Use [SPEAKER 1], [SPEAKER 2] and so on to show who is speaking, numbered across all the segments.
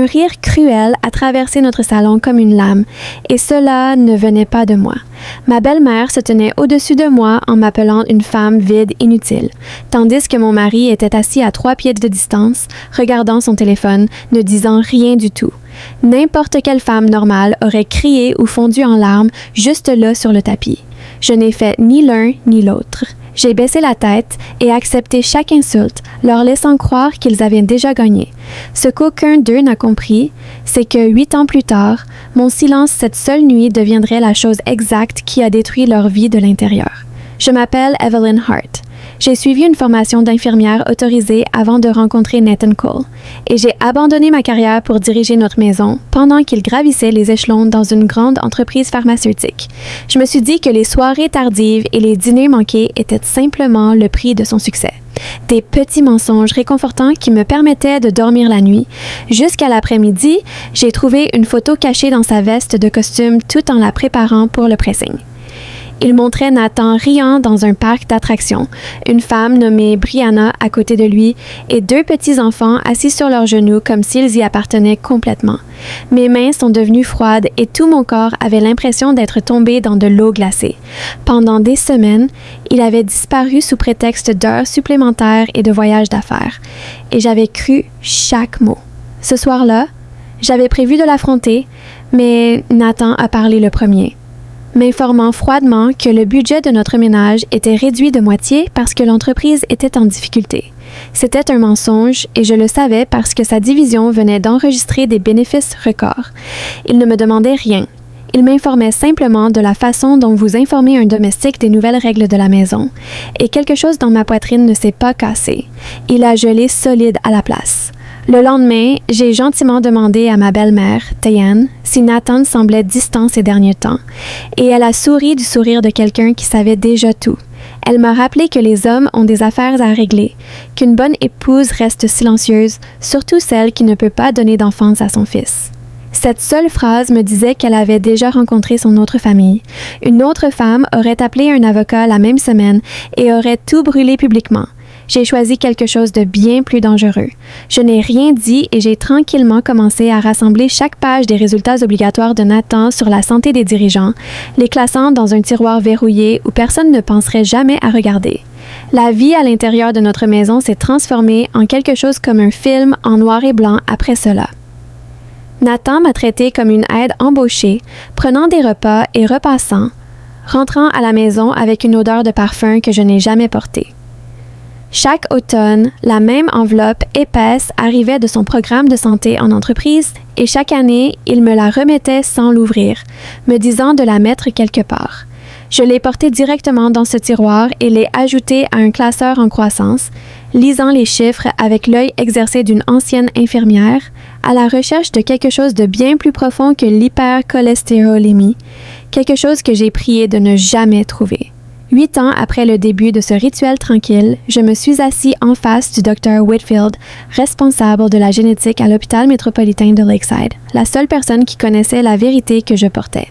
[SPEAKER 1] Un rire cruel a traversé notre salon comme une lame, et cela ne venait pas de moi. Ma belle-mère se tenait au-dessus de moi en m'appelant une femme vide, inutile, tandis que mon mari était assis à 3 pieds de distance, regardant son téléphone, ne disant rien du tout. N'importe quelle femme normale aurait crié ou fondu en larmes juste là sur le tapis. Je n'ai fait ni l'un ni l'autre. J'ai baissé la tête et accepté chaque insulte, leur laissant croire qu'ils avaient déjà gagné. Ce qu'aucun d'eux n'a compris, c'est que 8 ans plus tard, mon silence cette seule nuit deviendrait la chose exacte qui a détruit leur vie de l'intérieur. Je m'appelle Evelyn Hart. J'ai suivi une formation d'infirmière autorisée avant de rencontrer Nathan Cole, et j'ai abandonné ma carrière pour diriger notre maison pendant qu'il gravissait les échelons dans une grande entreprise pharmaceutique. Je me suis dit que les soirées tardives et les dîners manqués étaient simplement le prix de son succès. Des petits mensonges réconfortants qui me permettaient de dormir la nuit. Jusqu'à l'après-midi, j'ai trouvé une photo cachée dans sa veste de costume tout en la préparant pour le pressing. Il montrait Nathan riant dans un parc d'attractions, une femme nommée Brianna à côté de lui et 2 petits-enfants assis sur leurs genoux comme s'ils y appartenaient complètement. Mes mains sont devenues froides et tout mon corps avait l'impression d'être tombé dans de l'eau glacée. Pendant des semaines, il avait disparu sous prétexte d'heures supplémentaires et de voyages d'affaires. Et j'avais cru chaque mot. Ce soir-là, j'avais prévu de l'affronter, mais Nathan a parlé le premier, m'informant froidement que le budget de notre ménage était réduit de moitié parce que l'entreprise était en difficulté. C'était un mensonge et je le savais parce que sa division venait d'enregistrer des bénéfices records. Il ne me demandait rien. Il m'informait simplement de la façon dont vous informez un domestique des nouvelles règles de la maison. Et quelque chose dans ma poitrine ne s'est pas cassé. Il a gelé solide à la place. Le lendemain, j'ai gentiment demandé à ma belle-mère, Tayan, si Nathan semblait distant ces derniers temps, et elle a souri du sourire de quelqu'un qui savait déjà tout. Elle m'a rappelé que les hommes ont des affaires à régler, qu'une bonne épouse reste silencieuse, surtout celle qui ne peut pas donner d'enfance à son fils. Cette seule phrase me disait qu'elle avait déjà rencontré son autre famille. Une autre femme aurait appelé un avocat la même semaine et aurait tout brûlé publiquement. J'ai choisi quelque chose de bien plus dangereux. Je n'ai rien dit et j'ai tranquillement commencé à rassembler chaque page des résultats obligatoires de Nathan sur la santé des dirigeants, les classant dans un tiroir verrouillé où personne ne penserait jamais à regarder. La vie à l'intérieur de notre maison s'est transformée en quelque chose comme un film en noir et blanc après cela. Nathan m'a traitée comme une aide embauchée, prenant des repas et repassant, rentrant à la maison avec une odeur de parfum que je n'ai jamais portée. Chaque automne, la même enveloppe épaisse arrivait de son programme de santé en entreprise et chaque année, il me la remettait sans l'ouvrir, me disant de la mettre quelque part. Je l'ai portée directement dans ce tiroir et l'ai ajoutée à un classeur en croissance, lisant les chiffres avec l'œil exercé d'une ancienne infirmière, à la recherche de quelque chose de bien plus profond que l'hypercholestérolémie, quelque chose que j'ai prié de ne jamais trouver. 8 ans après le début de ce rituel tranquille, je me suis assis en face du Dr. Whitfield, responsable de la génétique à l'hôpital métropolitain de Lakeside, la seule personne qui connaissait la vérité que je portais.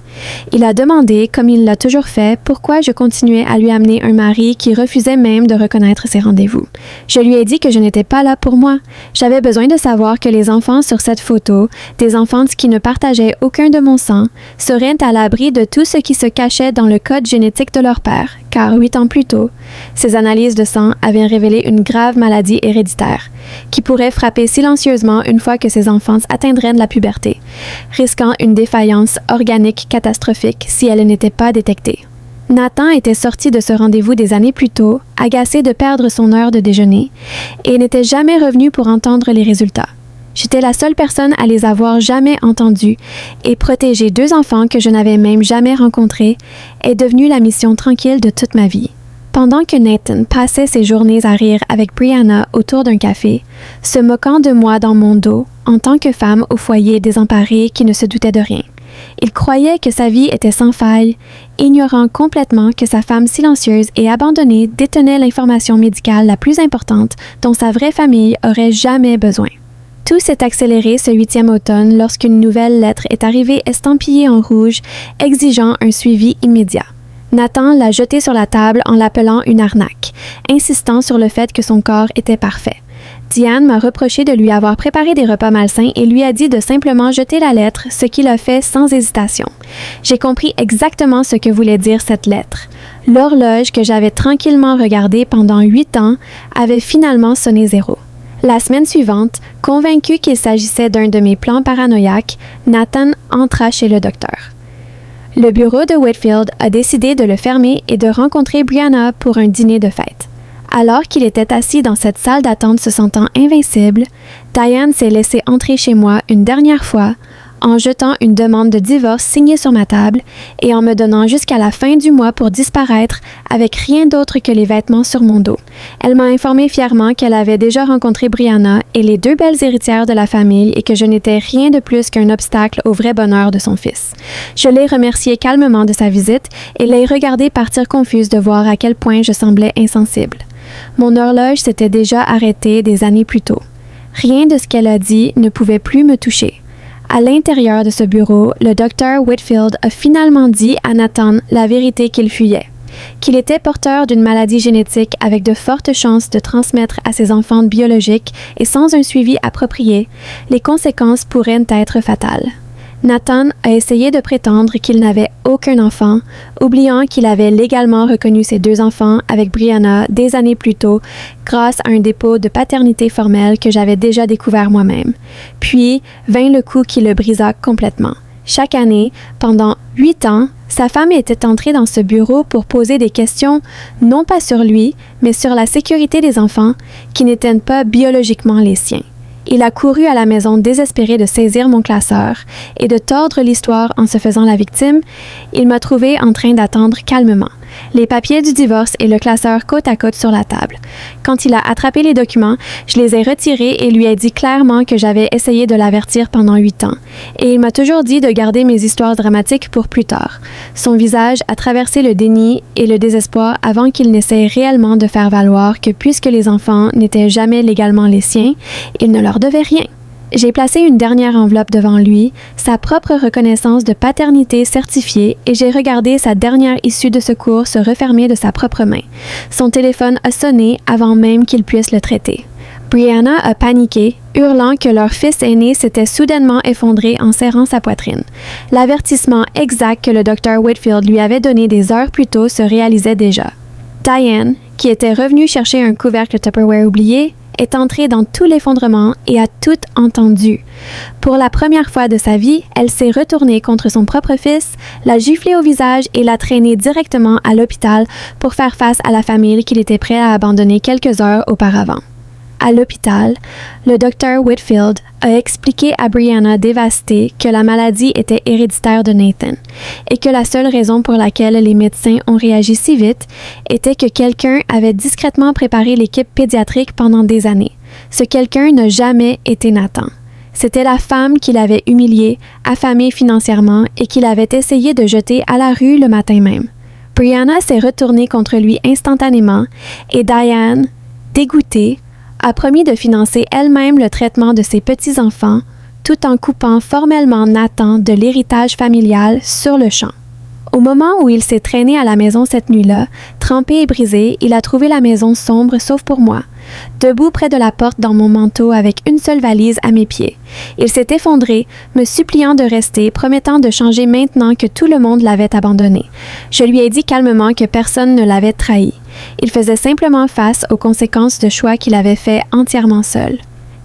[SPEAKER 1] Il a demandé, comme il l'a toujours fait, pourquoi je continuais à lui amener un mari qui refusait même de reconnaître ses rendez-vous. Je lui ai dit que je n'étais pas là pour moi. J'avais besoin de savoir que les enfants sur cette photo, des enfants qui ne partageaient aucun de mon sang, seraient à l'abri de tout ce qui se cachait dans le code génétique de leur père, car 8 ans plus tôt, ces analyses de sang avaient révélé une grave maladie héréditaire, qui pourrait frapper silencieusement une fois que ces enfants atteindraient de la puberté, risquant une défaillance organique catastrophique si elle n'était pas détectée. Nathan était sorti de ce rendez-vous des années plus tôt, agacé de perdre son heure de déjeuner, et n'était jamais revenu pour entendre les résultats. J'étais la seule personne à les avoir jamais entendus, et protéger 2 enfants que je n'avais même jamais rencontrés est devenu la mission tranquille de toute ma vie. Pendant que Nathan passait ses journées à rire avec Brianna autour d'un café, se moquant de moi dans mon dos, en tant que femme au foyer désemparée qui ne se doutait de rien. Il croyait que sa vie était sans faille, ignorant complètement que sa femme silencieuse et abandonnée détenait l'information médicale la plus importante dont sa vraie famille aurait jamais besoin. Tout s'est accéléré ce 8e automne lorsqu'une nouvelle lettre est arrivée estampillée en rouge, exigeant un suivi immédiat. Nathan l'a jetée sur la table en l'appelant une arnaque, insistant sur le fait que son corps était parfait. Diane m'a reproché de lui avoir préparé des repas malsains et lui a dit de simplement jeter la lettre, ce qu'il a fait sans hésitation. J'ai compris exactement ce que voulait dire cette lettre. L'horloge que j'avais tranquillement regardée pendant 8 ans avait finalement sonné 0. La semaine suivante, convaincu qu'il s'agissait d'un de mes plans paranoïaques, Nathan entra chez le docteur. Le bureau de Whitfield a décidé de le fermer et de rencontrer Brianna pour un dîner de fête. Alors qu'il était assis dans cette salle d'attente se sentant invincible, Diane s'est laissée entrer chez moi une dernière fois en jetant une demande de divorce signée sur ma table et en me donnant jusqu'à la fin du mois pour disparaître avec rien d'autre que les vêtements sur mon dos. Elle m'a informé fièrement qu'elle avait déjà rencontré Brianna et les 2 belles héritières de la famille et que je n'étais rien de plus qu'un obstacle au vrai bonheur de son fils. Je l'ai remerciée calmement de sa visite et l'ai regardée partir confuse de voir à quel point je semblais insensible. Mon horloge s'était déjà arrêtée des années plus tôt. Rien de ce qu'elle a dit ne pouvait plus me toucher. À l'intérieur de ce bureau, le docteur Whitfield a finalement dit à Nathan la vérité qu'il fuyait, qu'il était porteur d'une maladie génétique avec de fortes chances de transmettre à ses enfants biologiques et sans un suivi approprié, les conséquences pourraient être fatales. Nathan a essayé de prétendre qu'il n'avait aucun enfant, oubliant qu'il avait légalement reconnu ses 2 enfants avec Brianna des années plus tôt grâce à un dépôt de paternité formel que j'avais déjà découvert moi-même. Puis vint le coup qui le brisa complètement. Chaque année, pendant 8 ans, sa femme était entrée dans ce bureau pour poser des questions non pas sur lui, mais sur la sécurité des enfants qui n'étaient pas biologiquement les siens. Il a couru à la maison désespéré de saisir mon classeur et de tordre l'histoire en se faisant la victime. Il m'a trouvé en train d'attendre calmement, les papiers du divorce et le classeur côte à côte sur la table. Quand il a attrapé les documents, je les ai retirés et lui ai dit clairement que j'avais essayé de l'avertir pendant 8 ans. Et il m'a toujours dit de garder mes histoires dramatiques pour plus tard. Son visage a traversé le déni et le désespoir avant qu'il n'essaie réellement de faire valoir que puisque les enfants n'étaient jamais légalement les siens, il ne leur devait rien. J'ai placé une dernière enveloppe devant lui, sa propre reconnaissance de paternité certifiée, et j'ai regardé sa dernière issue de secours se refermer de sa propre main. Son téléphone a sonné avant même qu'il puisse le traiter. Brianna a paniqué, hurlant que leur fils aîné s'était soudainement effondré en serrant sa poitrine. L'avertissement exact que le docteur Whitfield lui avait donné des heures plus tôt se réalisait déjà. Diane, qui était revenue chercher un couvercle Tupperware oublié, est entrée dans tout l'effondrement et a tout entendu. Pour la première fois de sa vie, elle s'est retournée contre son propre fils, l'a giflé au visage et l'a traîné directement à l'hôpital pour faire face à la famille qu'il était prêt à abandonner quelques heures auparavant. À l'hôpital, le docteur Whitfield a expliqué à Brianna dévastée que la maladie était héréditaire de Nathan et que la seule raison pour laquelle les médecins ont réagi si vite était que quelqu'un avait discrètement préparé l'équipe pédiatrique pendant des années. Ce quelqu'un n'a jamais été Nathan. C'était la femme qui l'avait humilié, affamé financièrement et qu'il avait essayé de jeter à la rue le matin même. Brianna s'est retournée contre lui instantanément et Diane, dégoûtée, a promis de financer elle-même le traitement de ses petits-enfants, tout en coupant formellement Nathan de l'héritage familial sur le champ. Au moment où il s'est traîné à la maison cette nuit-là, trempé et brisé, il a trouvé la maison sombre sauf pour moi, debout près de la porte dans mon manteau avec une seule valise à mes pieds. Il s'est effondré, me suppliant de rester, promettant de changer maintenant que tout le monde l'avait abandonné. Je lui ai dit calmement que personne ne l'avait trahi. Il faisait simplement face aux conséquences de choix qu'il avait fait entièrement seul.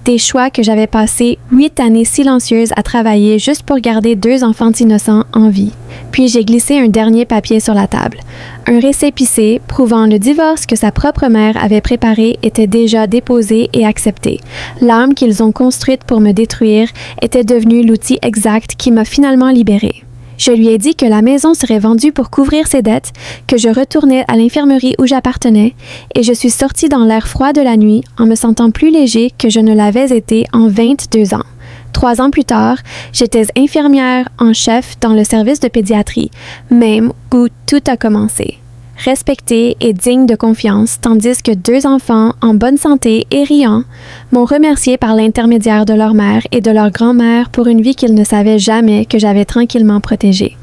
[SPEAKER 1] Des choix que j'avais passé 8 années silencieuses à travailler juste pour garder 2 enfants innocents en vie. Puis j'ai glissé un dernier papier sur la table. Un récépissé prouvant le divorce que sa propre mère avait préparé était déjà déposé et accepté. L'arme qu'ils ont construite pour me détruire était devenue l'outil exact qui m'a finalement libérée. Je lui ai dit que la maison serait vendue pour couvrir ses dettes, que je retournais à l'infirmerie où j'appartenais, et je suis sortie dans l'air froid de la nuit en me sentant plus léger que je ne l'avais été en 22 ans. 3 ans plus tard, j'étais infirmière en chef dans le service de pédiatrie, même où tout a commencé. Respectée et digne de confiance, tandis que 2 enfants en bonne santé et riants m'ont remercié par l'intermédiaire de leur mère et de leur grand-mère pour une vie qu'ils ne savaient jamais que j'avais tranquillement protégée.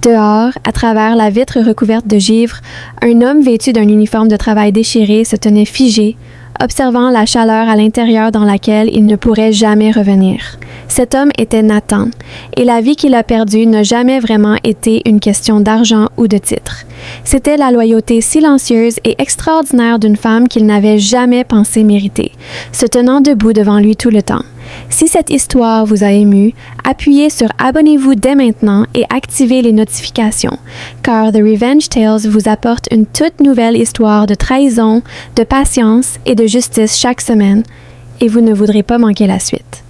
[SPEAKER 1] Dehors, à travers la vitre recouverte de givre, un homme vêtu d'un uniforme de travail déchiré se tenait figé, observant la chaleur à l'intérieur dans laquelle il ne pourrait jamais revenir. Cet homme était Nathan, et la vie qu'il a perdue n'a jamais vraiment été une question d'argent ou de titre. C'était la loyauté silencieuse et extraordinaire d'une femme qu'il n'avait jamais pensé mériter, se tenant debout devant lui tout le temps. Si cette histoire vous a ému, appuyez sur abonnez-vous dès maintenant et activez les notifications, car The Revenge Tales vous apporte une toute nouvelle histoire de trahison, de patience et de justice chaque semaine, et vous ne voudrez pas manquer la suite.